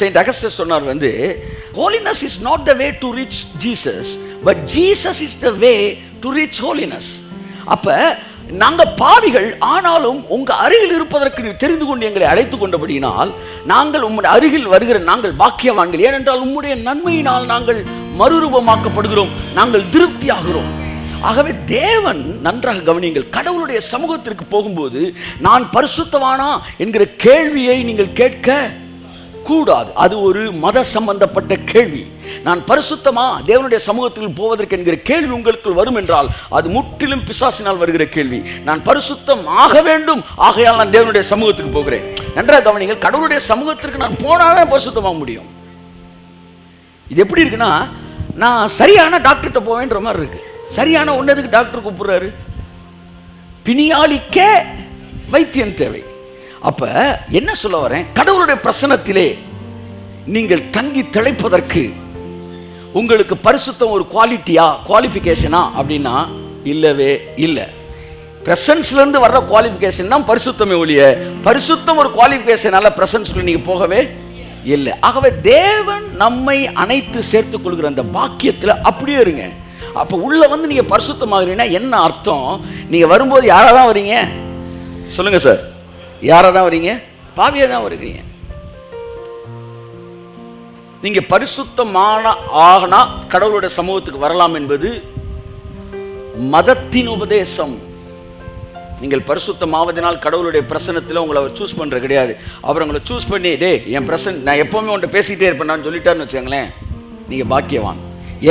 Saint Augustine சொன்னார் holiness is not the way to reach Jesus, but Jesus is the way to reach holiness. அப்ப நாங்க பாவிகள், ஆனாலும் உங்க அருகில் இருப்பதற்கு நீ தெரிந்து கொண்டு எங்களை அழைத்து கொண்டபடியினால் நாங்கள் உம்முடைய அருகில் வருகிற நாங்கள் பாக்கியவான்கள். ஏனென்றால் உம்முடைய நன்மையினால் நாங்கள் மறுரூபமாக்கப்படுகிறோம், நாங்கள் திருப்தி ஆகிறோம். ஆகவே தேவன், நன்றாக கவனியுங்கள், கடவுளுடைய சமூகத்திற்கு போகும்போது நான் பரிசுத்தவானா என்கிற கேள்வியை நீங்கள் கேட்க கூடாது. அது ஒரு மத சம்பந்தப்பட்ட கேள்வி. நான் பரிசுத்தமா தேவனுடைய சமூகத்தில் போவதற்கு என்கிற கேள்வி உங்களுக்கு வரும் என்றால் அது முற்றிலும் பிசாசினால் வருகிற கேள்வி. நான் பரிசுத்தம் ஆக வேண்டும், ஆகையால் நான் தேவனுடைய சமூகத்துக்கு போகிறேன். நன்றாக கவனிங்கள், கடவுளுடைய சமூகத்திற்கு நான் போனாதான் பரிசுத்தமாக முடியும். இது எப்படி இருக்குன்னா, நான் சரியான டாக்டர்கிட்ட போவேன்ற மாதிரி இருக்கு. சரியான ஒன்னதுக்கு டாக்டர் கூப்பிடுறாரு, பிணியாளிக்கே வைத்தியம் தேவை. அப்ப என்ன சொல்ல வரேன், கடவுளுடைய பிரசன்னத்திலே நீங்கள் தங்கி திளைப்பதற்கு உங்களுக்கு பரிசுத்தம் ஒரு குவாலிட்டியா, குவாலிஃபிகேஷனா அப்படின்னா இல்லவே இல்லை. பிரசன்ஸ்ல இருந்து வர்ற குவாலிஃபிகேஷன் தான் பரிசுத்தமே ஒழிய, பரிசுத்தம் ஒரு குவாலிஃபிகேஷனால பிரசன்ஸ்ல நீங்க போகவே இல்லை. ஆகவே தேவன் நம்மை அனைத்து சேர்த்துக் கொள்கிற அந்த பாக்கியத்தில் அப்படியே இருங்க. அப்ப உள்ள நீங்க பரிசுத்தமாகறீங்கன்னா என்ன அர்த்தம்? நீங்க வரும்போது யாரா தான் வரீங்க சொல்லுங்க சார்? யாரா தான் வரீங்க? பாவியா தான் வருகிறீங்க. நீங்க பரிசுத்தமான ஆகனா கடவுளுடைய சமூகத்துக்கு வரலாம் என்பது மதத்தின் உபதேசம். நீங்கள் பரிசுத்தமாவதனால் கடவுளுடைய பிரசன்னத்தில் உங்களை அவர் சூஸ் பண்ற கிடையாது. அவர் உங்களை சூஸ் பண்ணி, டே என் பிரசன் நான் எப்பவுமே உன்ட்ட பேசிட்டே இருப்பேன் சொல்லிட்டாருன்னு வச்சுங்களேன், நீங்க பாக்கியவான்.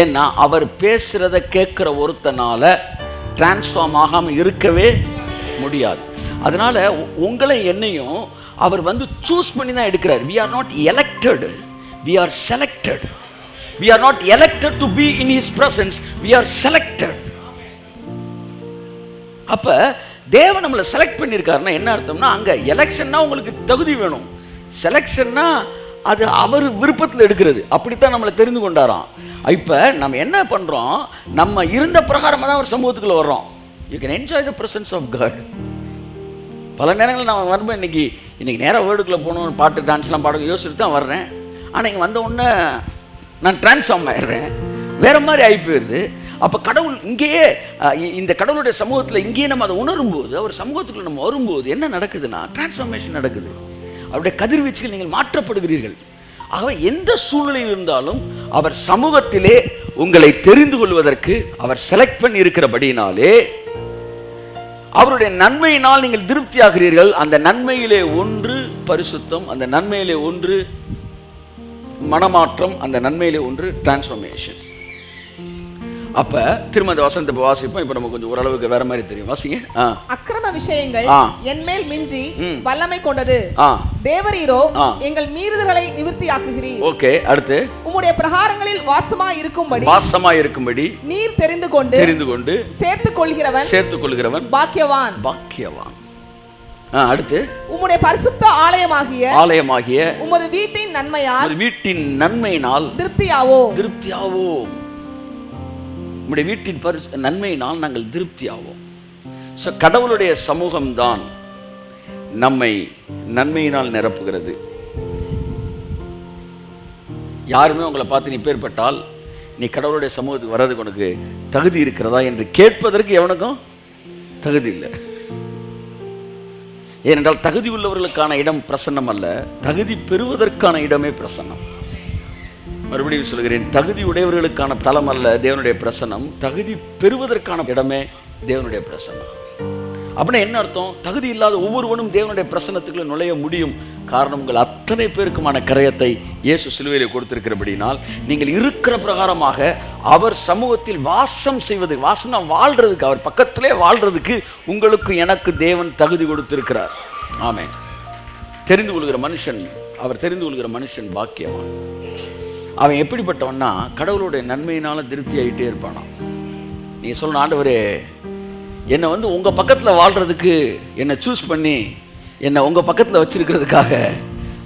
ஏன்னா அவர் பேசுறத கேட்கிற ஒருத்தனால டிரான்ஸ்ஃபார்ம் ஆகாம இருக்கவே முடியாது. அதனால உங்களை என்னையும் அவர் சூஸ் பண்ணி தான் எடுக்கிறார். we are not elected, we are selected. we are not elected to be in his presence, we are selected. அப்ப தேவன் நம்மளை செலக்ட் பண்ணியிருக்காருன்னா என்ன அர்த்தம்னா, அங்க எலெக்ஷன்னா உங்களுக்கு தகுதி வேணும், செலெக்ஷன்னா அது அவர் விருப்பத்தில் எடுக்கிறது. அப்படித்தான் நம்மளை தெரிந்து கொண்டாராம். இப்ப நம்ம என்ன பண்றோம், நம்ம இருந்த பிரகாரமாக தான் ஒரு சமூகத்துக்குள்ள வர்றோம். You can enjoy the presence of God. பல நேரங்களில் நான் வரும்போது இன்னைக்கு நேராக வேர்டுக்குள்ளே போகணும், பாட்டு டான்ஸ்லாம் பாட யோசிச்சுட்டு தான் வர்றேன். ஆனால் இங்கே வந்த உடனே நான் டிரான்ஸ்ஃபார்ம் ஆயிடுறேன், வேற மாதிரி ஆகி போயிடுது. அப்போ கடவுள் இங்கேயே, இந்த கடவுளுடைய சமூகத்தில் இங்கேயே நம்ம அதை உணரும்போது, அவர் சமூகத்துக்குள்ள நம்ம வரும்போது என்ன நடக்குதுன்னா டிரான்ஸ்ஃபார்மேஷன் நடக்குது. அவருடைய கதிர்வீச்சுகள் நீங்கள் மாற்றப்படுகிறீர்கள். ஆகவே எந்த சூழ்நிலையில் இருந்தாலும் அவர் சமூகத்திலே உங்களை தெரிந்து கொள்வதற்கு அவர் செலக்ட் பண்ணி இருக்கிறபடினாலே அவருடைய நன்மையினால் நீங்கள் திருப்தி ஆகிறீர்கள். அந்த நன்மையிலே ஒன்று பரிசுத்தம், அந்த நன்மையிலே ஒன்று மனமாற்றம், அந்த நன்மையிலே ஒன்று டிரான்ஸ்ஃபார்மேஷன். அப்ப திரும்ப அந்த வசனத்தை வாசிப்போம். இப்ப நம்ம கொஞ்சம் ஓரளவுக்கு வேற மாதிரி தெரியும். வாசிங்க. அக்கிரம விஷயங்கள் என்மேல் மிஞ்சி வல்லமை கொண்டது, தேவரீரோ எங்கள் மீறுதல்களை நிவர்த்தியாக்குகிறீர். ஓகே, அடுத்து உம்முடைய பிரகாரங்களில் வாசமாய் இருக்கும்படி நீர் தெரிந்து கொண்டு சேர்த்துக் கொள்கிறவன் பாக்கியவான். அடுத்து உம்முடைய பரிசுத்த ஆலயமாகிய உமது வீட்டின் நன்மையினால் திருப்தியாவோம். நம்முடைய வீட்டின் நன்மையினால் நாங்கள் திருப்தி ஆவோம். கடவுளுடைய சமூகம்தான் நம்மை நன்மையினால் நிரப்புகிறது. யாருமே உங்களை பார்த்து நீ பேர்பட்டால் நீ கடவுளுடைய சமூகத்துக்கு வர்றதுக்கு உனக்கு தகுதி இருக்கிறதா என்று கேட்பதற்கு எவனுக்கும் தகுதி இல்லை. ஏனென்றால் தகுதி உள்ளவர்களுக்கான இடம் பிரசன்னம் அல்ல, தகுதி பெறுவதற்கான இடமே பிரசன்னம். மறுபடியும் சொல்கிறேன், தகுதி உடையவர்களுக்கான தலம் அல்ல தேவனுடைய பிரசன்னம், தகுதி பெறுவதற்கான இடமே தேவனுடைய பிரசன்னம். அப்படின்னா என்ன அர்த்தம்? தகுதி இல்லாத ஒவ்வொருவனும் தேவனுடைய பிரசன்னத்துக்குள்ள நுழைய முடியும். காரணம், உங்கள் அத்தனை பேருக்குமான கரையத்தை இயேசு சிலுவையிலே கொடுத்திருக்கிறபடினால் நீங்கள் இருக்கிற பிரகாரமாக அவர் சமூகத்தில் வாசம் செய்வது, வாசம்னா வாழ்றதுக்கு, அவர் பக்கத்திலே வாழ்றதுக்கு உங்களுக்கு எனக்கு தேவன் தகுதி கொடுத்திருக்கிறார். ஆமென். தெரிந்து கொள்கிற மனுஷன், அவர் தெரிந்து கொள்கிற மனுஷன் பாக்கியவான். அவன் எப்படிப்பட்டவன்னா, கடவுளுடைய நன்மையினால திருப்தி ஆகிட்டே இருப்பானா. நீங்கள் சொல்லணும், ஆண்டவரே என்னை உங்கள் பக்கத்தில் வாழ்கிறதுக்கு என்னை சூஸ் பண்ணி என்னை உங்கள் பக்கத்தில் வச்சிருக்கிறதுக்காக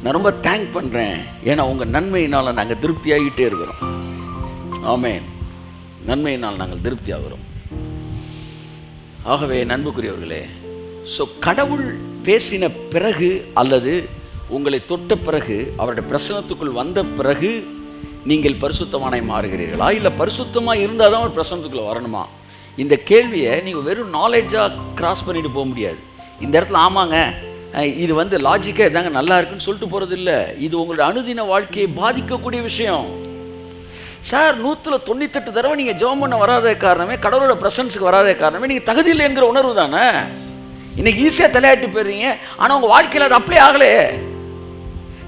நான் ரொம்ப தேங்க் பண்ணுறேன். ஏன்னா உங்கள் நன்மையினால் நாங்கள் திருப்தி ஆகிட்டே இருக்கிறோம். ஆமென். நன்மையினால் நாங்கள் திருப்தி ஆகிறோம். ஆகவே நண்புக்குரியவர்களே, கடவுள் பேசின பிறகு அல்லது உங்களை தொட்ட பிறகு, அவருடைய பிரசன்னத்துக்குள் வந்த பிறகு நீங்கள் பரிசுத்தமானாய் மாறுகிறீர்களா, இல்லை பரிசுத்தமாக இருந்தால் தான் ஒரு பிரசன்னத்துக்குள்ளே வரணுமா? இந்த கேள்வியை நீங்கள் வெறும் நாலேஜாக கிராஸ் பண்ணிட்டு போக முடியாது. இந்த இடத்துல ஆமாங்க இது வந்து லாஜிக்காக இதாங்க நல்லா இருக்குன்னு சொல்லிட்டு போகிறது இல்லை. இது உங்களுடைய அனுதின வாழ்க்கையை பாதிக்கக்கூடிய விஷயம். சார் 198 தடவை நீங்கள் ஜெபம் பண்ண வராத காரணமே, கடவுளோட பிரசன்ஸுக்கு வராத காரணமே நீங்கள் தகுதி இல்லை என்கிற உணர்வு தானே. இன்னைக்கு ஈஸியாக தலையாட்டி போயிடுறீங்க, ஆனால் உங்கள் வாழ்க்கையில் அது அப்ளை ஆகலே.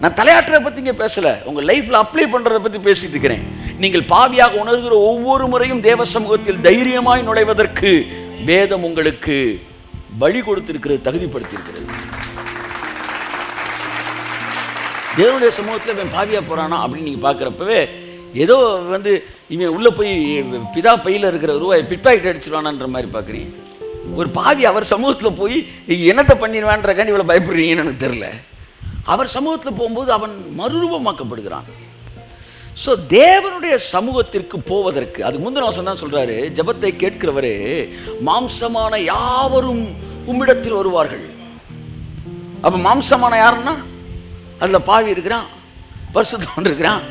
நான் தலையாட்டுறதை பற்றி இங்கே பேசலை, உங்கள் லைஃப்பில் அப்ளை பண்ணுறதை பற்றி பேசிட்டு இருக்கிறேன். நீங்கள் பாவியாக உணர்கிற ஒவ்வொரு முறையும் தேவ சமூகத்தில் தைரியமாய் நுழைவதற்கு வேதம் உங்களுக்கு வழி கொடுத்திருக்கிறது, தகுதிப்படுத்தியிருக்கிறது. தேவனுடைய சமூகத்தில் இவன் பாவியாக போகிறானா அப்படின்னு நீங்கள் பார்க்குறப்பவே ஏதோ வந்து இவன் உள்ளே போய் பிதா பையில் இருக்கிற ரூபாய் பிட்பாக்கெட் அடிச்சிருவானான்ற மாதிரி பார்க்குறீங்க. ஒரு பாவி அவர் சமூகத்தில் போய் என்னத்தை பண்ணிடுவான்றக்காண்டி இவ்வளோ பயப்படுறீங்கன்னு எனக்கு தெரில. அவர் சமூகத்தில் போகும்போது அவன் மறுரூபமாக்கப்படுகிறான். ஸோ தேவனுடைய சமூகத்திற்கு போவதற்கு அதுக்கு முந்தின வசனம் தான் சொல்கிறாரு, ஜெபத்தை கேட்கிறவரே மாம்சமான யாவரும் உம்மிடத்தில் வருவார்கள். அப்போ மாம்சமான யாருன்னா அதில் பாவி இருக்கிறான், பரிசுத்தவான் இருக்கிறான்,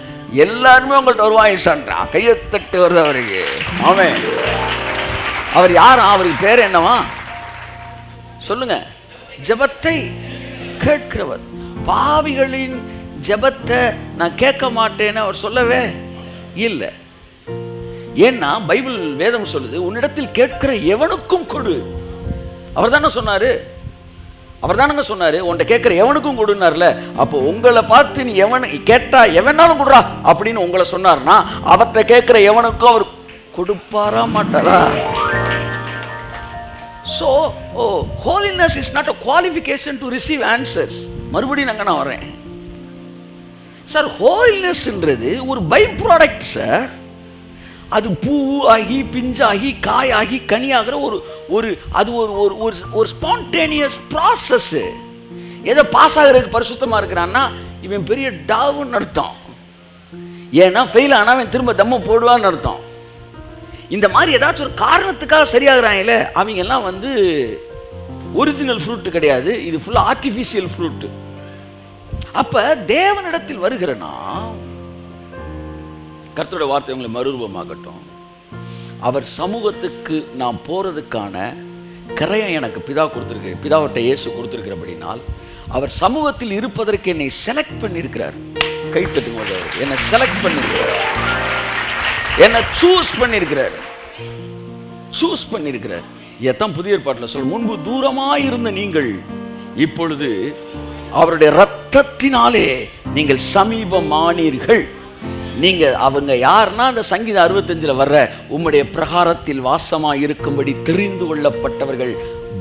எல்லாருமே உங்கள்கிட்ட வருவாங்க சொல்கிறான். கையத்தட்டு வருது அவருக்கு. ஆமென். அவர் யார்? அவருக்கு பேர் என்னவா சொல்லுங்க? ஜெபத்தை கேட்கிறவர். பாவிகளின் ஜெபத்தை நான் கேட்க மாட்டேன்னு அவர் சொல்லவே இல்லை. ஏன்னா பைபிள் வேதம் சொல்லுது, உன்னிடத்தில் கேட்கிற எவனுக்கும் கொடு. அவர் தானே சொன்னாரு, உன்கிட்ட கேட்கிற எவனுக்கும் கொடுனார்ல. அப்போ உங்களை பார்த்து நீ எவன் கேட்டா எவனாலும் கொடுறா அப்படின்னு உங்களை சொன்னார்னா, அவர்கிட்ட கேட்கிற எவனுக்கும் அவர் கொடுப்பாரா மாட்டாரா? So, holiness is not a qualification to receive answers. மறுபடியும் நான் வரேன் சார். ஹோலினஸ்ன்றது ஒரு பை ப்ராடக்ட் சார். அது பூ ஆகி பிஞ்சாகி காயாகி கனியாகிற ஒரு ஸ்பான்டேனியஸ் ப்ராசஸ். ஏதோ பாஸ் ஆகிறதுக்கு பரிசுத்தமாக இருக்கிறான்னா இவன் பெரிய டாவுன்னு அர்த்தம். ஏன்னா ஃபெயில் ஆனால் அவன் திரும்ப தம்ம போடுவான்னு அர்த்தம். இந்த மாதிரி ஏதாச்சும் ஒரு காரணத்துக்காக சரியாகிறாங்களே அவங்க எல்லாம் வந்து ஒரிஜினல் ஃப்ரூட்டு கிடையாது, இது ஃபுல்லாக ஆர்டிஃபிஷியல் ஃப்ரூட்டு. அப்போ தேவனிடத்தில் வருகிறனா, கர்த்தருடைய வார்த்தை உங்களை மறுரூபமாகட்டும். அவர் சமூகத்துக்கு நாம் போகிறதுக்கான கரையை எனக்கு பிதாவட்ட இயேசு கொடுத்துருக்கிறபடினால் அவர் சமூகத்தில் இருப்பதற்கு என்னை செலக்ட் பண்ணியிருக்கிறார். கைத்தட்டும் போது என்னை செலக்ட் பண்ணியிருக்கிறார், என்னை சூஸ் பண்ணியிருக்கிறார். எத்தான் புதிய ஏற்பாட்டில் சொல், முன்பு தூரமாயிருந்த நீங்கள் இப்பொழுது அவருடைய இரத்தத்தினாலே நீங்கள் சமீபமானீர்கள். நீங்க அவங்க யாருன்னா அந்த சங்கீதம் 65 வர்ற உம்முடைய பிரகாரத்தில் வாசமாய் இருக்கும்படி தெரிந்து கொள்ளப்பட்டவர்கள்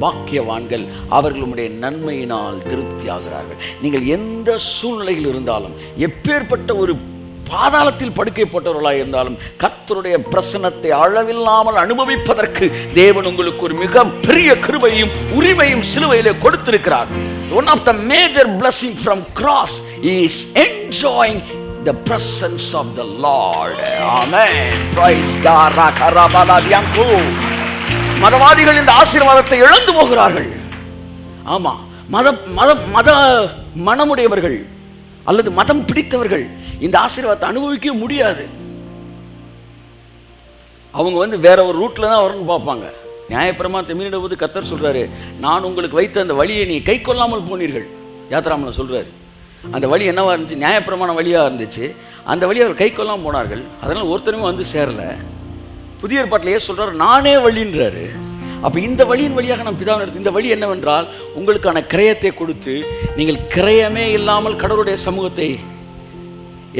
பாக்கியவான்கள், அவர்கள் உம்முடைய நன்மையினால் திருப்தி ஆகிறார்கள். நீங்கள் எந்த சூழ்நிலையில் இருந்தாலும், எப்பேற்பட்ட ஒரு பாதாளத்தில் படுக்கை போட்டவர்களாக இருந்தாலும், கர்த்தருடைய பிரசன்னத்தை அளவில்லாமல் அனுபவிப்பதற்கு தேவன் உங்களுக்கு ஒரு மிக பெரிய கிருபையும் உரிமையும் சிலுவையிலே கொடுத்திருக்கிறார். One of the major blessing from cross is enjoying the presence of the Lord. Amen. Praise God. Rakarabalabianku. மதவாதிகள் இந்த ஆசீர்வாதத்தை இழந்து போகிறார்கள். ஆமா, மனமுடையவர்கள் அல்லது மதம் பிடித்தவர்கள் இந்த ஆசீர்வாதத்தை அனுபவிக்க முடியாது. அவங்க வந்து வேற ஒரு ரூட்ல தான் வரணும்னு பார்ப்பாங்க. நியாயப்பிரமாணத்தை மீறின போது கர்த்தர் சொல்றாரு, நான் உங்களுக்கு வைத்த அந்த வழியை நீ கை கொள்ளாமல் போனீர்கள். யாத்ராமல சொல்றாரு, அந்த வழி என்னவா இருந்துச்சு? நியாயப்பிரமாண வழியாக இருந்துச்சு. அந்த வழியை அவர் கை கொள்ளாமல் போனார்கள். அதனால் ஒருத்தருமே வந்து சேரல. புதிய ஏற்பாட்டிலேயே சொல்றாரு, நானே வழின்றாரு. அப்போ இந்த வழியின் வழியாக நம்ம பிதாவை எடுத்து, இந்த வழி என்னவென்றால் உங்களுக்கான கிரயத்தை கொடுத்து நீங்கள் கிரயமே இல்லாமல் கடவுளுடைய சமூகத்தை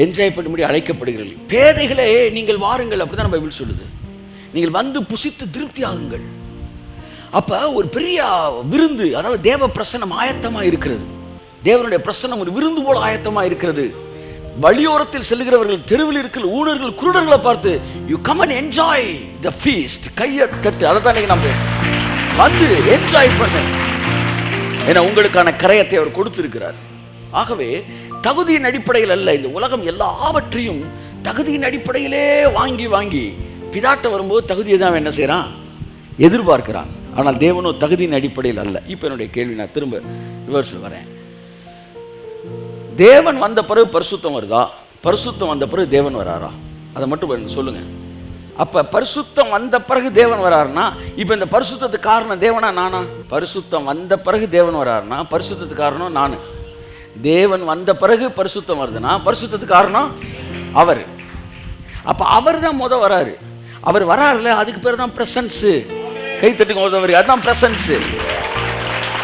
என்ஜாய் பண்ணும்படி அழைக்கப்படுகிறீர்கள். பேதைகளே நீங்கள் வாருங்கள், அப்படிதான் பைபிள் சொல்லுது. நீங்கள் வந்து புசித்து திருப்தி ஆகுங்கள். அப்போ ஒரு பெரிய விருந்து, அதாவது தேவ பிரசன்னம் ஆயத்தமாக இருக்கிறது. தேவனுடைய பிரசன்னம் ஒரு விருந்து போல ஆயத்தமாக இருக்கிறது. வழியோரத்தில் செல்லுகிறவர்கள், தெருவில் இருக்கிற ஊனர்கள், குருடர்களை பார்த்து you come and enjoy the feast, கையை தட்டு. அதை தான் நம்ம வந்து என்ஜாய் பண்ண, ஏன்னா உங்களுக்கான கிரயத்தை அவர் கொடுத்திருக்கிறார். ஆகவே தகுதியின் அடிப்படையில் அல்ல, இந்த உலகம் எல்லாவற்றையும் தகுதியின் அடிப்படையிலே வாங்கி வாங்கி பிதாட்ட வரும்போது தகுதியை தான் என்ன செய்யறான், எதிர்பார்க்கிறான். ஆனால் தேவனோ தகுதியின் அடிப்படையில் அல்ல. இப்போ என்னுடைய கேள்வி, நான் திரும்ப ரிவர்ஸில் வரேன். தேவன் வந்த பிறகு பரிசுத்தம் வருதா, பரிசுத்தம் வந்த பிறகு தேவன் வராரா? அதை மட்டும் சொல்லுங்க. அப்ப பரிசுத்தம் வந்த பிறகு தேவன் வராருன்னா, இப்ப இந்த பரிசுத்தத்துக்கு காரணம் தேவனா நானா? பரிசுத்தம் வந்த பிறகு தேவன் வராருன்னா பரிசுத்தத்துக்கு காரணம் நானு. தேவன் வந்த பிறகு பரிசுத்தம் வருதுன்னா பரிசுத்தத்துக்கு காரணம் அவர். அப்ப அவர் தான் முத வராரு. அவர் வராருல, அதுக்கு பேர் தான் பிரசன்ஸ். கை தட்டுங்க உதவி, அதுதான் பிரசன்ஸ்.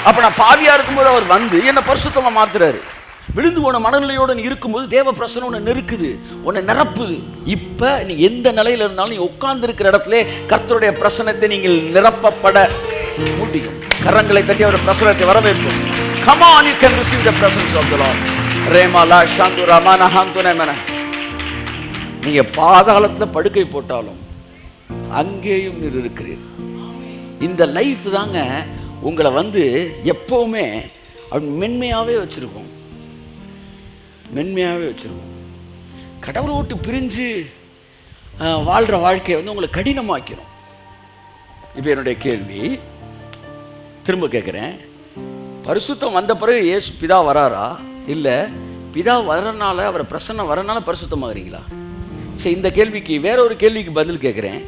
அப்ப நான் பாவியா இருக்கும்போது அவர் வந்து என்ன பரிசுத்தமா மாத்துறாரு. விழுந்து போன மனநிலையோடு நீ இருக்கும்போது தேவ பிரசனம் உன்னை நெருக்குது, உன்னை நிரப்புது. இப்ப நீ எந்த நிலையில இருந்தாலும் நீ உட்கார்ந்து இருக்கிற இடத்துல கர்த்தருடைய பிரசனத்தை நீங்கள் நிரப்பப்பட முடியும். கரங்களை தட்டி அவர் பிரசனத்தை வரவேற்போம். Come on, you can receive the presence of the Lord. ரேமாலா சாந்துரா மனஹாந்துனே மன. நீங்க பாதாளத்துல படுக்கை போட்டாலும் அங்கேயும் நீர் இருக்கிறீர். இந்த லைஃப் தாங்க உங்களை வந்து எப்பவுமே மென்மையாவே வச்சிருக்கும், மென்மையாகவே வச்சிருக்கும். கடவுளை விட்டு பிரிஞ்சு வாழ்கிற வாழ்க்கையை வந்து உங்களை கடினமாக்கிறோம். இப்போ என்னுடைய கேள்வி திரும்ப கேட்குறேன், பரிசுத்தம் வந்த பிறகு இயேசு பிதா வராரா, இல்லை பிதா வரனால அவர் பிரசன்னம் வரனால பரிசுத்தமாகறீங்களா? சரி, இந்த கேள்விக்கு வேற ஒரு கேள்விக்கு பதில் கேட்குறேன்,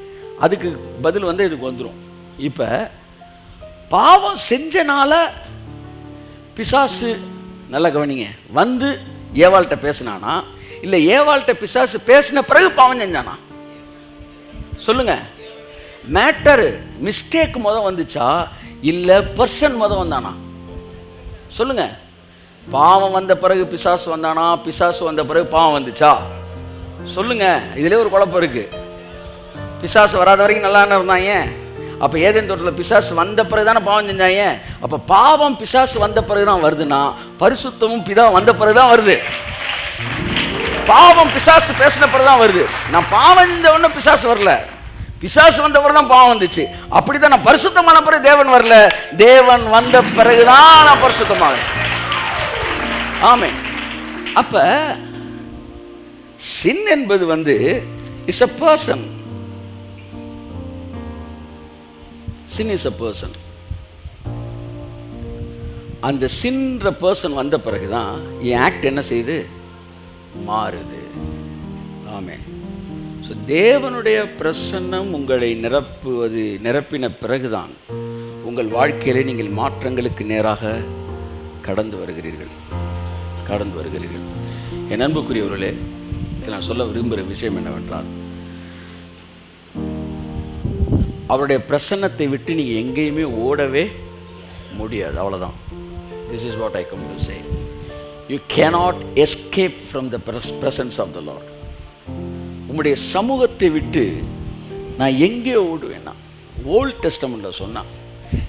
அதுக்கு பதில் வந்து இதுக்கு வந்துடும். இப்போ பாவம் செஞ்சனால பிசாசு, நல்லா கவனிங்க, வந்து ஏவாள்கிட்ட பேசினானா, இல்லை ஏவாள்கிட்ட பிசாசு பேசின பிறகு பாவம் செஞ்சானா? சொல்லுங்க. மேட்டர் மிஸ்டேக் வந்துச்சா, இல்லை பர்சன் வந்தானா? சொல்லுங்க. பாவம் வந்த பிறகு பிசாசு வந்தானா, பிசாசு வந்த பிறகு பாவம் வந்துச்சா? சொல்லுங்க. இதுல ஒரு குழப்பம் இருக்கு. பிசாசு வராத வரைக்கும் நல்லா இருந்தாங்க. அப்ப ஏதேன் தோட்டத்தில் பிசாசு வந்த பிறகு தானே பாவம் செஞ்சாங்க. அப்ப பாவம் பிசாசு வந்த பிறகுதான் வருதுன்னா பரிசுத்தமும் பிதா வந்த பிறகுதான் வருது. பாவம் பிசாசு பேசின பிறகுதான் வருது. நான் பாவம் இந்த ஒன்றும் பிசாசு வரல, பிசாசு வந்த பிறகுதான் பாவம் வந்துச்சு. அப்படிதான் நான் பரிசுத்தமான பிறகு தேவன் வரல, தேவன் வந்த பிறகுதான் நான் பரிசுத்தமாக. ஆமே. அப்ப சின் என்பது வந்து is a person. Sin is a person. அந்த சின்ற பர்சன் வந்த பிறகுதான் என் ஆக்ட் என்ன செய்யுது, மாறுது. ஆமென். ஸோ தேவனுடைய பிரசன்னம் உங்களை நிரப்பின பிறகுதான் உங்கள் வாழ்க்கையிலே நீங்கள் மாற்றங்களுக்கு நேராக கடந்து வருகிறீர்கள். என் அன்புக்குரியவர்களே, நான் சொல்ல விரும்புகிற விஷயம் என்னவென்றால், அவருடைய பிரசன்னத்தை விட்டு நீங்கள் எங்கேயுமே ஓடவே முடியாது. அவ்வளோதான். This is what I come to say. You cannot escape from the presence of the Lord. உங்களுடைய சமூகத்தை விட்டு நான் எங்கே ஓடுவேன்னா, ஓல்ட் டெஸ்டமெண்ட்ல சொன்னா,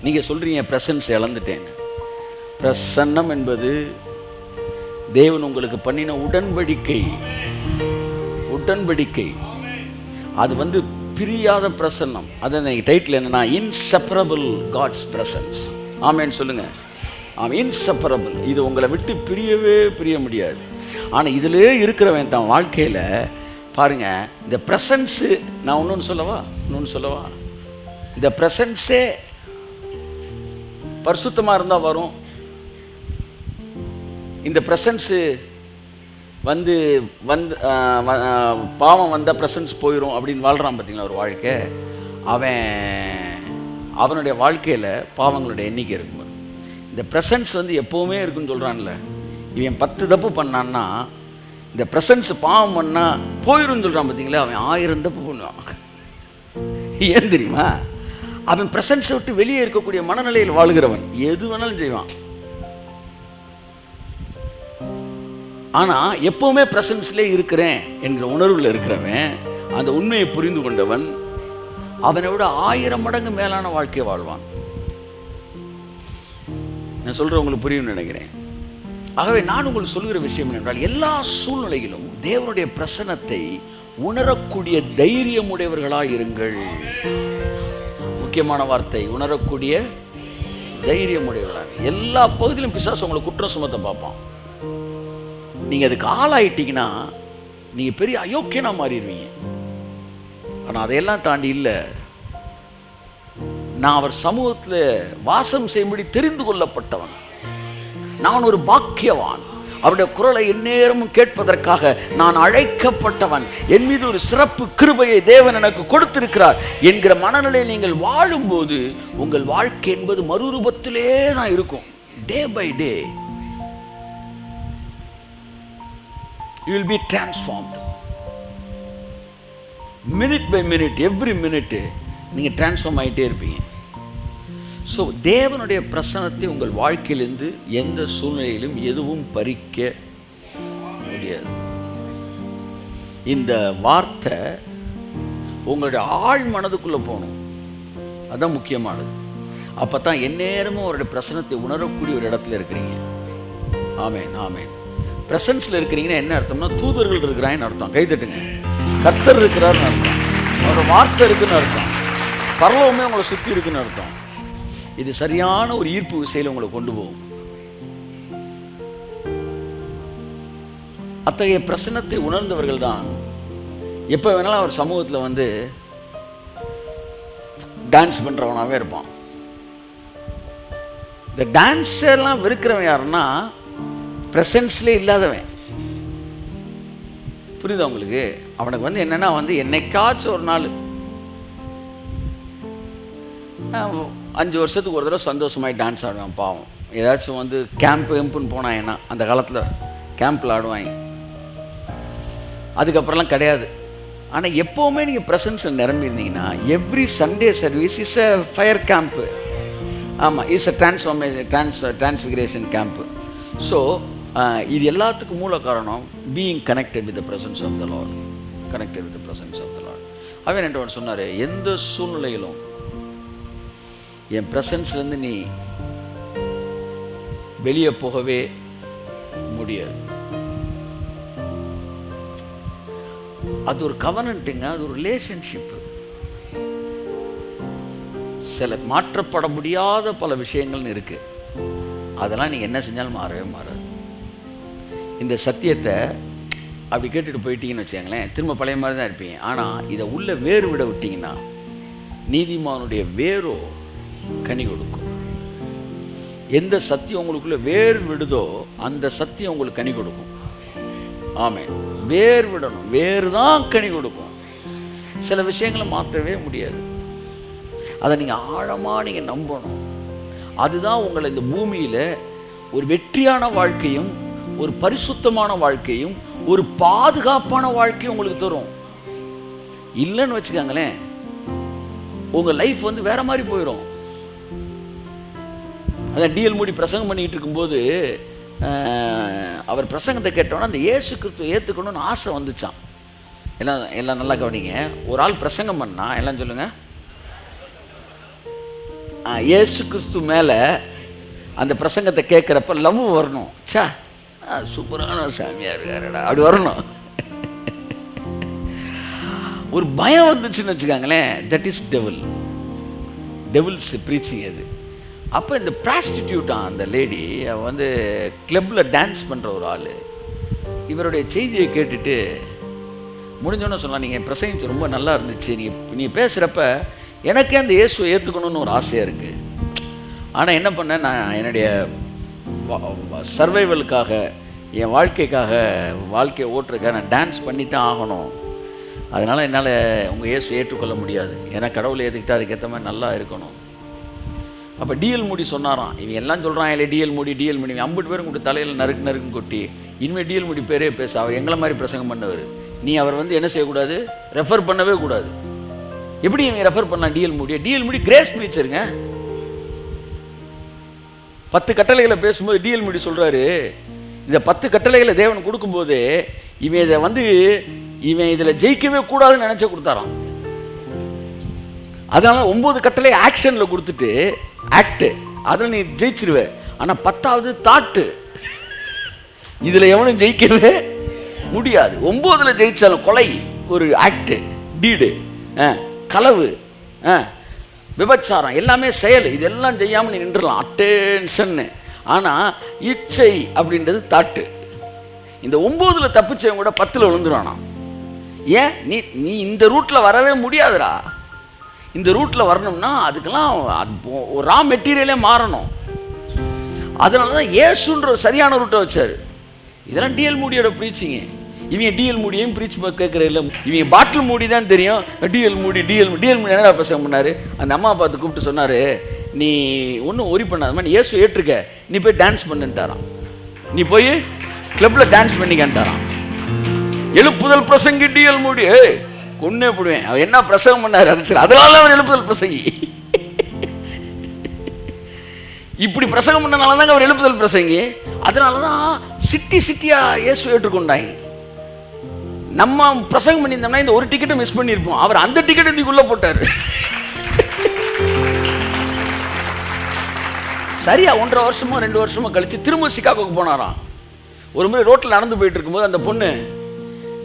நீங்கள் சொல்கிறீங்க பிரசன்ஸ் இழந்துட்டேன்னு. பிரசன்னம் என்பது தேவன் உங்களுக்கு பண்ணின உடன்படிக்கை. அது வந்து பிரியாத பிரசன்னம். அது டைட்டில் என்னன்னா, இன்செப்பரபிள் காட்ஸ் பிரசன்ஸ். ஆமேன்னு சொல்லுங்க. இன்செப்பரபிள். இது உங்களை விட்டு பிரிய முடியாது. ஆனால் இதிலே இருக்கிறவன் தான் வாழ்க்கையில் பாருங்க, இந்த பிரசன்ஸு, நான் இன்னொன்று சொல்லவா, இந்த பிரசன்ஸே பரிசுத்தமாக இருந்தால் வரும். இந்த பிரசன்ஸு வந்து பாவம் வந்த பிரசன்ஸ் போயிடும் அப்படின்னு வாழ்கிறான் பார்த்தீங்களா ஒரு வாழ்க்கை. அவனுடைய வாழ்க்கையில் பாவங்களுடைய எண்ணிக்கை இருக்கும். இந்த பிரசன்ஸ் வந்து எப்போவுமே இருக்குன்னு சொல்கிறான்ல. இவன் 10 தப்பு பண்ணான்னா இந்த பிரசன்ஸ் பாவம் பண்ணால் போயிடும்னு சொல்கிறான் பார்த்தீங்களா. அவன் 1000 தப்பு பண்ணுவான். ஏன் தெரியுமா? அவன் பிரசன்ஸை விட்டு வெளியே இருக்கக்கூடிய மனநிலையில் வாழ்கிறவன் எது வேணாலும் செய்வான். ஆனால் எப்போவுமே பிரசன்ஸ்லேயே இருக்கிறேன் என்கிற உணர்வில் இருக்கிறவன், அந்த உண்மையை புரிந்து கொண்டவன், அவனை விட 1000 மடங்கு மேலான வாழ்க்கையை வாழ்வான். நான் சொல்கிறேன், உங்களுக்கு புரியும்னு நினைக்கிறேன். ஆகவே நான் உங்களுக்கு சொல்கிற விஷயம் என்னென்றால், எல்லா சூழ்நிலையிலும் தேவனுடைய பிரசன்னத்தை உணரக்கூடிய தைரியமுடையவர்களாக இருங்கள். முக்கியமான வார்த்தை, உணரக்கூடிய தைரியமுடையவர்களாக. எல்லா பகுதியிலும் பிசாசு உங்களை குற்றம் சுமத்த பார்ப்பான். நீங்கள் அதுக்கு ஆளாயிட்டீங்கன்னா நீங்கள் பெரிய அயோக்கியனா மாறிடுவீங்க. ஆனால் அதையெல்லாம் தாண்டி இல்லை, நான் அவர் சமூகத்தில் வாசம் செய்யும்படி தெரிந்து கொள்ளப்பட்டவன், நான் ஒரு பாக்கியவான், அவருடைய குரலை எந்நேரமும் கேட்பதற்காக நான் அழைக்கப்பட்டவன், என் மீது ஒரு சிறப்பு கிருபையை தேவன் எனக்கு கொடுத்திருக்கிறார் என்கிற மனநிலையில் நீங்கள் வாழும்போது உங்கள் வாழ்க்கை என்பது மறுரூபத்திலே தான் இருக்கும். Day by day you will be transformed. Minute by minute, every minute நீங்கள் டிரான்ஸ்ஃபார்ம் ஆகிட்டே இருப்பீங்க. ஸோ தேவனுடைய பிரசன்னத்தை உங்கள் வாழ்க்கையிலிருந்து எந்த சூழ்நிலையிலும் எதுவும் பறிக்க முடியாது. இந்த வார்த்தை உங்களுடைய ஆழ் மனதுக்குள்ளே போகணும், அதுதான் முக்கியமானது. அப்போ தான் எந்நேரமும் அவருடைய பிரசன்னத்தை உணரக்கூடிய ஒரு இடத்துல இருக்கிறீங்க. ஆமேன் ஆமேன். பிரசன்ஸில் இருக்கிறீங்கன்னா என்ன அர்த்தம்னா தூதர்கள் இருக்கிறாங்கன்னு அர்த்தம். கைதட்டுங்க. கர்த்தர் இருக்கிறாருன்னு அர்த்தம். அவரோட வார்த்தை இருக்குன்னு அர்த்தம். பரலோகமே உங்களை சுற்றி இருக்குன்னு அர்த்தம். இது சரியான ஒரு ஈர்ப்பு விசையில் உங்களை கொண்டு போகும். அத்தகைய பிரசன்னத்தை உணர்ந்தவர்கள் தான் எப்போ வேணாலும் அவர் சமூகத்தில் வந்து டான்ஸ் பண்ணுறவனாகவே இருப்பான். இந்த டான்ஸெல்லாம் வெறுக்கிறவன் யாருன்னா பிரசன்ஸ்லேயே இல்லாதவன். புரியுதா உங்களுக்கு? அவனுக்கு வந்து என்னன்னா வந்து என்னைக்காச்சும் ஒரு நாள் 5 வருஷத்துக்கு ஒரு தடவை சந்தோஷமாய் டான்ஸ் ஆடுவான். பாவம், ஏதாச்சும் வந்து கேம்புன்னு போனாங்கன்னா அந்த காலத்தில் கேம்பில் ஆடுவாங்க. அதுக்கப்புறம்லாம் கிடையாது. ஆனால் எப்போவுமே நீங்கள் ப்ரெசன்ஸில் நிரம்பியிருந்தீங்கன்னா every Sunday service is a fire camp. ஆமாம், is a transfiguration camp. So இது எல்லாத்துக்கும் மூல காரணம் being connected with the presence of the Lord. Connected with the presence of the Lord. அவன் என்றவன் சொன்னார், எந்த சூழ்நிலையிலும் என் ப்ரெசன்ஸ்லேருந்து நீ வெளியே போகவே முடியாது. அது ஒரு கவனன்ட்டுங்க, அது ஒரு ரிலேஷன்ஷிப்பு. சில மாற்றப்பட முடியாத பல விஷயங்கள்னு இருக்கு, அதெல்லாம் நீங்கள் என்ன செஞ்சாலும் மாறவே மாறாது. இந்த சத்தியத்தை அப்படி கேட்டுட்டு போயிட்டீங்கன்னு வச்சுக்கோங்களேன், திரும்ப பழைய மாதிரி தான் இருப்பீங்க. ஆனால் இதை உள்ள வேறு விட விட்டீங்கன்னா நீதிமானுடைய வேரோ கனி கொடுக்கும். எந்த சத்தியம் உங்களுக்குள்ள வேர் விடுதோ அந்த சத்தியம் உங்களுக்கு கனி கொடுக்கும். ஆமென். வேர் விடணும், வேறு தான் கனி கொடுக்கும். சில விஷயங்களை மாற்றவே முடியாது. அதை நீங்கள் ஆழமாக நீங்கள் நம்பணும். அதுதான் உங்களை இந்த பூமியில் ஒரு வெற்றியான வாழ்க்கையும் ஒரு பரிசுத்தமான வாழ்க்கையும் ஒரு பாதுகாப்பான வாழ்க்கையும் உங்களுக்கு தரும். இல்லைன்னு வச்சுக்காங்களேன், உங்கள் லைஃப் வந்து வேற மாதிரி போயிடும். அதான் டிஎல் மூடி பிரசங்கம் பண்ணிக்கிட்டு இருக்கும்போது அவர் பிரசங்கத்தை கேட்டோன்னா அந்த இயேசு கிறிஸ்துவை ஏற்றுக்கணும்னு ஆசை வந்துச்சான். எல்லாம் நல்லா கவனிங்க. ஒரு ஆள் பிரசங்கம் பண்ணா எல்லாம் சொல்லுங்க, இயேசு கிறிஸ்து மேலே அந்த பிரசங்கத்தை கேட்குறப்ப லவ் வரணும். சா, சூப்பரான சாமியாக இருக்காருடா அப்படி வரணும். ஒரு பயம் வந்துச்சுன்னு வச்சுக்காங்களேன், தட் இஸ் டெவில்ஸ் ப்ரீச்சிங் அது. அப்போ இந்த ப்ராஸ்டிடியூட்டான் அந்த லேடி வந்து கிளப்பில் டான்ஸ் பண்ணுற ஒரு ஆள் இவருடைய செய்தியை கேட்டுட்டு முடிஞ்சோன்னு சொல்லலாம், நீங்கள் பிரசங்கிச்சு ரொம்ப நல்லா இருந்துச்சு, நீங்கள் பேசுகிறப்ப எனக்கே அந்த இயேசுவை ஏற்றுக்கணும்னு ஒரு ஆசையாக இருக்குது. ஆனால் என்ன பண்ணேன், நான் என்னுடைய சர்வைவலுக்காக, என் வாழ்க்கையை ஓட்டுறதுக்காக நான் டான்ஸ் பண்ணி தான் ஆகணும். அதனால் என்னால் உங்கள் இயேசு ஏற்றுக்கொள்ள முடியாது. ஏன்னா கடவுளை ஏற்றுக்கிட்டு அதுக்கேற்ற மாதிரி நல்லா இருக்கணும். அப்போ டிஎல் மூடி சொன்னாராம், இவங்க எல்லாம் சொல்கிறான் இல்லை டிஎல் மூடி 50 பேரும் கூட தலையில் நறுக்குன்னு கொட்டி இனிமேல் டிஎல் மூடி பேரே பேச, அவர் எங்களை மாதிரி பிரசங்கம் பண்ணவர், நீ அவர் வந்து என்ன செய்யக்கூடாது, ரெஃபர் பண்ணவே கூடாது. எப்படி இவங்க ரெஃபர் பண்ணலாம் டிஎல் மூடி கிரேஸ் ப்ரீச்சருங்க. 10 கட்டளைகளை பேசும்போது டிஎல் மூடி சொல்கிறாரு, இந்த 10 கட்டளைகளை தேவன் கொடுக்கும்போது இவன் இதில் ஜெயிக்கவே கூடாதுன்னு நினச்ச கொடுத்தாராம். அதனால 9 கட்டளை ஆக்ஷனில் கொடுத்துட்டு ஆக்டு, அதில் நீ ஜெயிச்சிருவ. ஆனால் 10வது தாட்டு, இதில் எவனும் ஜெயிக்கவே முடியாது. 9ல் ஜெயிச்சாலும் கொலை ஒரு ஆக்டு, டீடு, களவு, விபச்சாரம் எல்லாமே செயல், இதெல்லாம் செய்யாமல் நீ நின்றுடலாம், அட்டென்ஷன்னு. ஆனால் இச்சை அப்படின்றது தாட்டு. இந்த 9ல் தப்பிச்சவங்க கூட 10ல் விழுந்துருவானா. ஏன் நீ இந்த ரூட்டில் வரவே முடியாதுடா. இந்த ரூட்டில் வரணும்னா அதுக்கெல்லாம் ஒரு ரா மெட்டீரியலே மாறணும். அதனால தான் இயேசுன்ற சரியான ரூட்டை வச்சார். இதெல்லாம் டிஎல் மூடியோட ப்ரீச்சிங்க. இவங்க டிஎல் மூடியையும் ப்ரீச் கேட்குற இல்லை, இவங்க பாட்டில் மூடி தான் தெரியும். டிஎல் மூடி என்னடா பிரசங்கம் பண்ணார். அந்த அம்மா பார்த்து கூப்பிட்டு சொன்னார், நீ ஒன்றும் ஒரி பண்ணாத மாதிரி இயேசு ஏற்றுக்க, நீ போய் டான்ஸ் பண்ணுன்ட்டாரான். நீ போய் கிளப்பில் டான்ஸ் பண்ணிக்கன்ட்டாரான். எழுப்புதல் பிரசங்கி டிஎல் மூடி கொன்னே போடுவேன். அவர் என்ன பிரசங்கம் பண்ணார், அது சரி, அதனால அவர் எழுப்புதல் பிரசங்கி. இப்படி பிரசங்கம் பண்ணனால தாங்க அவர் எழுப்புதல் பிரசங்கி. அதனால தான் சிட்டியா இயேசு ஏற்றுக்கொண்டாங்க. நம்ம பிரசங்கம் பண்ணியிருந்தோம்னா இந்த ஒரு டிக்கெட்டை மிஸ் பண்ணியிருப்போம். அவர் அந்த டிக்கெட் இதுக்குள்ள போட்டார். சரியா 1.5 வருஷமோ 2 வருஷமோ கழிச்சு திரும்ப சிகாகோக்கு போனாராம். ஒரு முறை ரோட்டில் நடந்து போயிட்டு இருக்கும்போது அந்த பொண்ணு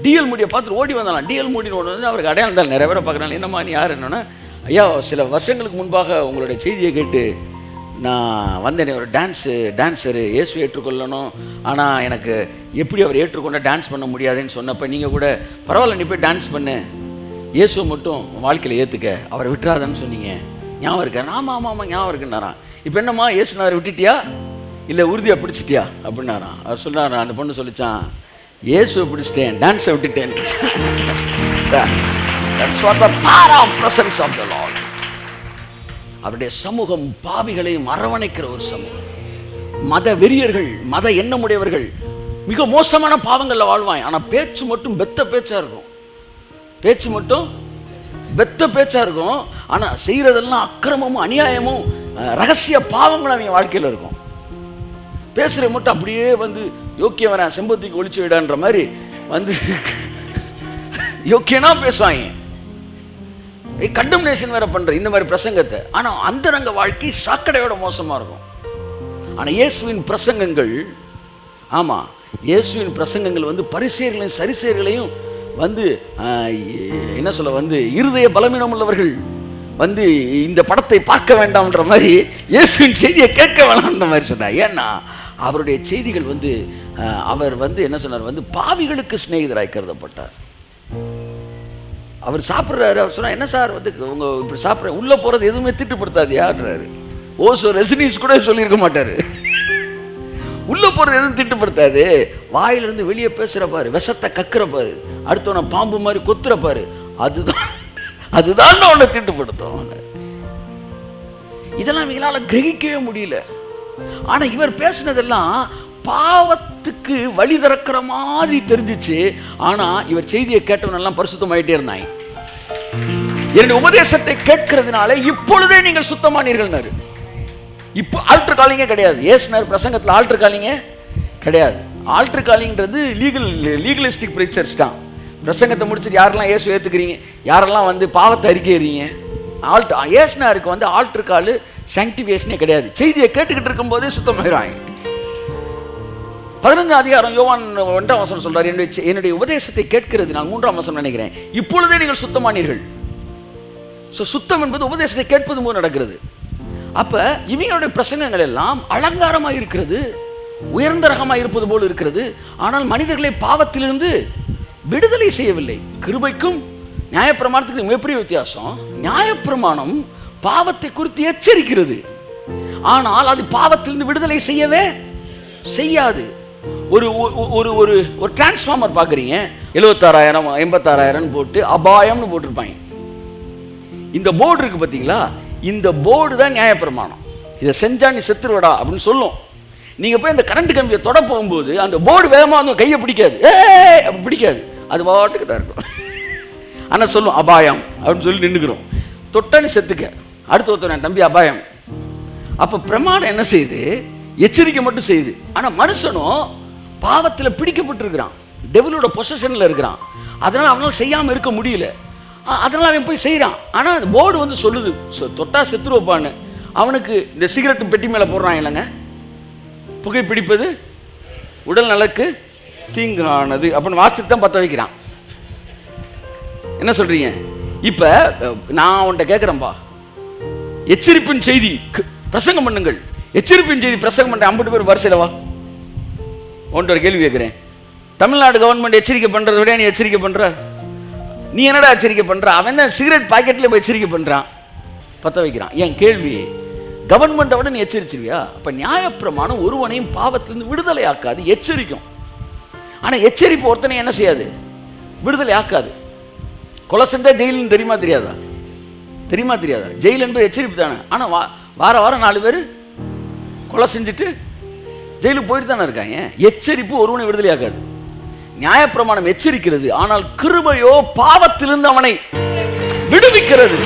டிஎல் மூடியை பார்த்துட்டு ஓடி வந்தாலாம். டிஎல் மூடின்னு ஒன்று வந்து அவருக்கு அடையாளம் தான் நிறைய பேரை பார்க்குறாங்க. என்னம்மா நீ யார்? என்னன்னா, ஐயா சில வருஷங்களுக்கு முன்பாக உங்களுடைய செய்தியை கேட்டு நான் வந்தேன். ஒரு டான்ஸரு இயேசு ஏற்றுக்கொள்ளணும், ஆனால் எனக்கு எப்படி அவர் ஏற்றுக்கொண்ட டான்ஸ் பண்ண முடியாதுன்னு சொன்னப்போ நீங்கள் கூட பரவாயில்ல நீ போய் டான்ஸ் பண்ணு, இயேசுவை மட்டும் வாழ்க்கையில் ஏற்றுக்க, அவரை விட்டுறாதான்னு சொன்னீங்க, ஞாபகம் இருக்கா? ஆமாம் ஞாபகம் இருக்குன்னாரான். இப்போ என்னம்மா இயேசுனாரை விட்டுட்டியா இல்லை உறுதியாக பிடிச்சிட்டியா அப்படின்னாரான். அவர் சொல்கிறாரா, அந்த பொண்ணு சொல்லிச்சான், இயேசுவை பிடிச்சிட்டேன், டான்ஸை விட்டுட்டேன். அவருடைய சமூகம் பாவிகளையும் அரவணைக்கிற ஒரு சமூகம். மத வெறியர்கள், மத எண்ணமுடையவர்கள் மிக மோசமான பாவங்களில் வாழ்வாங்க. ஆனால் பேச்சு மட்டும் பெத்த பேச்சா இருக்கும். பேச்சு மட்டும் பெத்த பேச்சா இருக்கும். ஆனால் செய்கிறதெல்லாம் அக்கிரமமும் அநியாயமும் ரகசிய பாவங்களும் அவங்க வாழ்க்கையில் இருக்கும். பேசுகிற மட்டும் அப்படியே வந்து யோக்கியம் வரேன் செம்பத்திக்கு ஒழிச்சு விடான்ற மாதிரி வந்து யோக்கியனா பேசுவாங்க. கண்டம்னேஷன் வேற பண்ற இந்த மாதிரி பிரசங்கத்தை. ஆனால் அந்தரங்க வாழ்க்கை சாக்கடையோட மோசமாக இருக்கும். ஆனால் இயேசுவின் பிரசங்கங்கள், ஆமாம் இயேசுவின் பிரசங்கங்கள் வந்து பரிசேயர்களையும் சரிசேயர்களையும் வந்து என்ன சொல்ல வந்து இருதய பலவீனம் உள்ளவர்கள் வந்து இந்த படத்தை பார்க்க வேண்டாம்ன்ற மாதிரி இயேசுவின் செய்தியை கேட்க வேண்டாம்ன்ற மாதிரி சொன்னார். ஏன்னா அவருடைய செய்திகள் வந்து அவர் வந்து என்ன சொன்னார் வந்து பாவிகளுக்கு சிநேகிதராய் கருதப்பட்டார். அவர் சாப்பிட்றாரு. அவர் சொன்னா, என்ன சார் வந்து உங்க இப்படி சாப்பிட்ற உள்ள போறது எதுவுமே திட்டுப்படுத்தாதியாடுறாரு. ஓசோ ரெசினிஸ் கூட சொல்லியிருக்க மாட்டாரு. உள்ள போறது எதுவும் திட்டுப்படுத்தாது. வாயிலிருந்து வெளியே பேசுற பாரு, விஷத்தை கக்குற பாரு, அடுத்தவன பாம்பு மாதிரி கொத்துற பாரு, அதுதான் அவனை திட்டுப்படுத்தும். இதெல்லாம் இவங்களால கிரகிக்கவே முடியல. ஆனா இவர் பேசினதெல்லாம் பாவத்துக்கு வழி திறக்கிற மாதிரி தெரிஞ்சிச்சு. ஆனா இவர் செய்தியை கேட்டவனெல்லாம் பரிசுத்தமாயிட்டே இருந்தாங்க. என்னுடைய உபதேசத்தை கேட்கிறதுனால இப்பொழுதே நீங்கள் சுத்தமானீர்கள். இப்போ ஆல்டர் காலிங்கே கிடையாது. ஏசுனார் பிரசங்கத்தில் ஆல்டர் காலிங்கே கிடையாது. ஆல்டர் காலிங்கிறது லீகலிஸ்டிக் பிரீச்சர்ஸ் தான். பிரசங்கத்தை முடிச்சுட்டு யாரெல்லாம் இயேசு ஏற்றுக்கிறீங்க, யாரெல்லாம் வந்து பாவத்தை அறிக்கைறீங்க, ஏசுனாருக்கு வந்து ஆல்டர் கால் சாங்டிஃபிகேஷனே கிடையாது. செய்தியை கேட்டுக்கிட்டு இருக்கும் போதே சுத்தமாயிடுவாங்க. 15 அதிகாரம் யோவான் 1ஆம் வசனம் சொல்றாரு, என்னுடைய உபதேசத்தை கேட்கிறது, நான் 3ஆம் வசனம் நினைக்கிறேன், இப்பொழுதே நீங்கள் சுத்தமானீர்கள். சுத்தம் என்பது உபதேசத்தை கேட்பது போது நடக்கிறது. அப்ப இவங்களுடைய பிரசங்கங்கள் எல்லாம் அலங்காரமாக இருக்கிறது, உயர்ந்த ரகமாக இருப்பது போல் இருக்கிறது. ஆனால் மனிதர்களை பாவத்திலிருந்து விடுதலை செய்யவில்லை. கிருபைக்கும் நியாயப்பிரமாணத்துக்கு மிகப்பெரிய வித்தியாசம். நியாயப்பிரமாணம் பாவத்தை குறித்து எச்சரிக்கிறது, ஆனால் அது பாவத்திலிருந்து விடுதலை செய்யவே செய்யாது. ஒரு ஒரு ஒரு ஒரு டிரான்ஸ்ஃபார்மர் பார்க்குறீங்க, 76,000 86,000 போட்டு அபாயம்னு போட்டிருப்பாங்க. இந்த போர்டு இருக்கு பார்த்தீங்களா, இந்த போர்டு தான் நியாயப்பிரமாணம். இதை செஞ்சா நீ செத்துருவடா அப்படின்னு சொல்லும். நீங்கள் போய் அந்த கரண்ட் கம்பியை தொட போகும்போது அந்த போர்டு வேகமாக வந்து கையை பிடிக்காது, அப்படி பிடிக்காது, அது பாட்டுக்கு தான் இருக்கும். ஆனால் சொல்லும் அபாயம் அப்படின்னு சொல்லி நின்றுக்கிறோம். தொட்ட நீ செத்துக்க, அடுத்த ஒருத்தர் தம்பி அபாயம். அப்போ பிரமாணம் என்ன செய்யுது? எச்சரிக்கை மட்டும் செய்யுது. ஆனால் மனுஷனும் பாவத்தில் பிடிக்கப்பட்டிருக்கிறான், டெவிலோட பொசஷனில் இருக்கிறான். அதனால் அவனால் செய்யாமல் இருக்க முடியல. அதனால் அவன் போய் செய்கிறான். ஆனால் அந்த போர்டு வந்து சொல்லுது தொட்டா செத்துரு வைப்பான்னு. அவனுக்கு இந்த சிகரெட்டு பெட்டி மேலே போடுறான் இல்லைங்க, புகைப்பிடிப்பது உடல் நலக்கு தீங்கானது அப்படின்னு வாசித்து தான் பற்ற வைக்கிறான். என்ன சொல்றீங்க? இப்போ நான் அவன்கிட்ட கேட்குறேன்பா, எச்சரிப்பின் செய்தி பிரசங்கம் பண்ணுங்கள், எச்சரிப்பின் செய்தி பிரசங்கம் பண்ண 50 பேர் வரிசையில் வா. ஒன்று கேள்வி கேட்குறேன். தமிழ்நாடு கவர்மெண்ட் எச்சரிக்கை பண்ணுறத விட நீ எச்சரிக்கை பண்ணுற? நீ என்னடா எச்சரிக்கை பண்ணுற? அவன் தான் சிகரெட் பாக்கெட்டில் போய் எச்சரிக்கை பண்ணுறான், பற்ற வைக்கிறான். என் கேள்வி, கவர்மெண்ட்டை விட நீ எச்சரிச்சிருவியா? அப்போ நியாயப்பிரமாணம் ஒருவனையும் பாவத்திலிருந்து விடுதலை ஆக்காது, எச்சரிக்கும். ஆனா எச்சரிப்பு ஒருத்தனை என்ன செய்யாது? விடுதலை ஆக்காது. கொலை செஞ்சா ஜெயிலுன்னு தெரியுமா தெரியாதா? தெரியுமா தெரியாதா? ஜெயில் என்பது எச்சரிப்பு தானே. ஆனா வார வாரம் 4 பேர் கொலை செஞ்சுட்டு ஜெயிலுக்கு போயிட்டு தானே இருக்காங்க. எச்சரிப்பு ஒருவனை விடுதலை ஆக்காது. நியாயப்பிரமாணம் எச்சரிக்கிறது, ஆனால் கிருபையோ பாவத்திலிருந்து அவனை விடுவிக்கிறது.